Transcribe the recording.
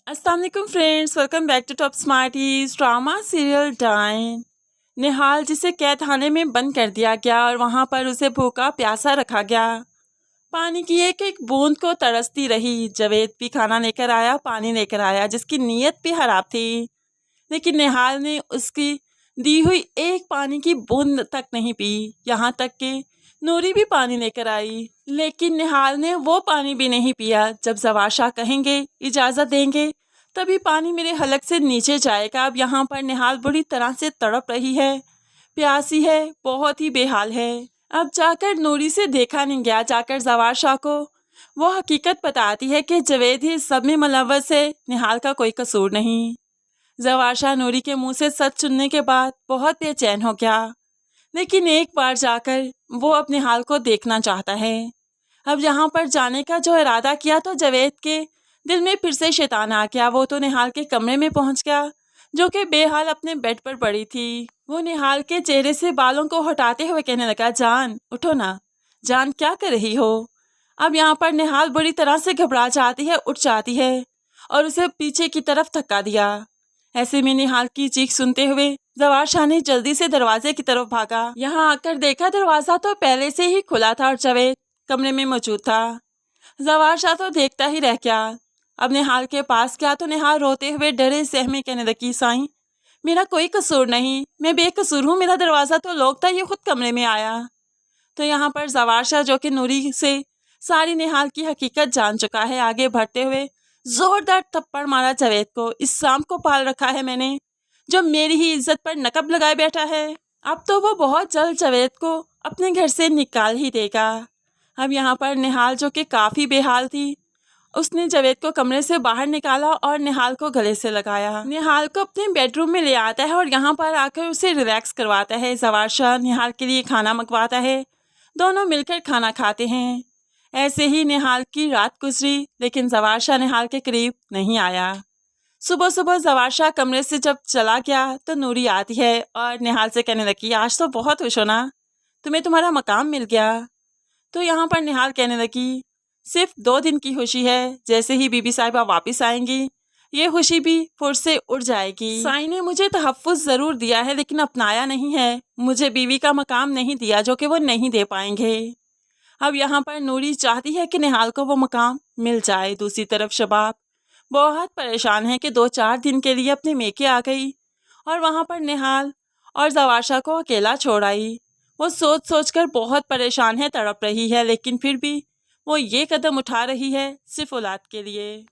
अस्सलाम वालेकुम friends, welcome back to Top Smarties. Drama serial डाइन। निहाल जिसे कैद खाने में बंद कर दिया गया और वहां पर उसे भूखा प्यासा रखा गया। पानी की एक एक बूंद को तरसती रही। जावेद भी खाना लेकर आया, पानी लेकर आया, जिसकी नीयत भी खराब थी, लेकिन निहाल ने उसकी दी हुई एक पानी की बूंद तक नहीं पी। यहाँ तक कि नूरी भी पानी लेकर आई, लेकिन निहाल ने वो पानी भी नहीं पिया। जब जवाशा कहेंगे, इजाज़त देंगे, तभी पानी मेरे हलक से नीचे जाएगा। अब यहाँ पर निहाल बुरी तरह से तड़प रही है, प्यासी है, बहुत ही बेहाल है। अब जाकर नूरी से देखा नहीं गया, जाकर जवाशा को वो हकीकत बताती है कि जावेद ही सब में मुलव्वस है, निहाल का कोई कसूर नहीं। जवाशा नूरी के मुंह से सच सुनने के बाद बहुत बेचैन हो गया, लेकिन एक बार जाकर वो अपने हाल को देखना चाहता है। अब यहाँ पर जाने का जो इरादा किया तो जावेद के दिल में फिर से शैतान आ गया। वो तो निहाल के कमरे में पहुँच गया, जो कि बेहाल अपने बेड पर पड़ी थी। वो निहाल के चेहरे से बालों को हटाते हुए कहने लगा, जान उठो ना, जान क्या कर रही हो। अब यहाँ पर निहाल बुरी तरह से घबरा जाती है, उठ जाती है और उसे पीछे की तरफ धक्का दिया। ऐसे में निहाल की चीख सुनते हुए जवाशा ने जल्दी से दरवाजे की तरफ भागा। यहाँ आकर देखा दरवाजा तो पहले से ही खुला था और जावेद कमरे में मौजूद था। जवाशा तो देखता ही रह गया। अब निहाल के पास गया तो निहाल रोते हुए डरे सहमे कहने लगी, साईं मेरा कोई कसूर नहीं, मैं बेकसूर हूँ, मेरा दरवाज़ा तो लॉक था, ये खुद कमरे में आया। तो यहाँ पर जवाशा, जो कि नूरी से सारी निहाल की हकीकत जान चुका है, आगे बढ़ते हुए जोरदार थप्पड़ मारा जावेद को। इस सांप को पाल रखा है मैंने, जो मेरी ही इज्जत पर नकब लगाए बैठा है। अब तो वो बहुत जल्द जावेद को अपने घर से निकाल ही देगा। अब यहाँ पर निहाल, जो कि काफ़ी बेहाल थी, उसने जावेद को कमरे से बाहर निकाला और निहाल को गले से लगाया। निहाल को अपने बेडरूम में ले आता है और यहाँ पर आकर उसे रिलैक्स करवाता है। जवाशा निहाल के लिए खाना मंगवाता है, दोनों मिलकर खाना खाते हैं। ऐसे ही निहाल की रात गुजरी, लेकिन जवाशा निहाल के करीब नहीं आया। सुबह सुबह जवाशा कमरे से जब चला गया तो नूरी आती है और निहाल से कहने लगी, आज तो बहुत खुश हो ना, तुम्हें तुम्हारा मकाम मिल गया। तो यहाँ पर निहाल कहने लगी, सिर्फ 2 दिन की खुशी है, जैसे ही बीबी साहिबा वापस आएंगी ये खुशी भी फुर से उड़ जाएगी। साईं ने मुझे तहफ़्फ़ुज़ ज़रूर दिया है, लेकिन अपनाया नहीं है, मुझे बीवी का मकाम नहीं दिया, जो कि वो नहीं दे पाएंगे। अब यहाँ पर नूरी चाहती है कि निहाल को वो मकाम मिल जाए। दूसरी तरफ शबाब बहुत परेशान है कि 2-4 दिन के लिए अपने मेके आ गई और वहाँ पर निहाल और जवाशा को अकेला छोड़ आई। वो सोच सोच कर बहुत परेशान है, तड़प रही है, लेकिन फिर भी वो ये कदम उठा रही है सिर्फ औलाद के लिए।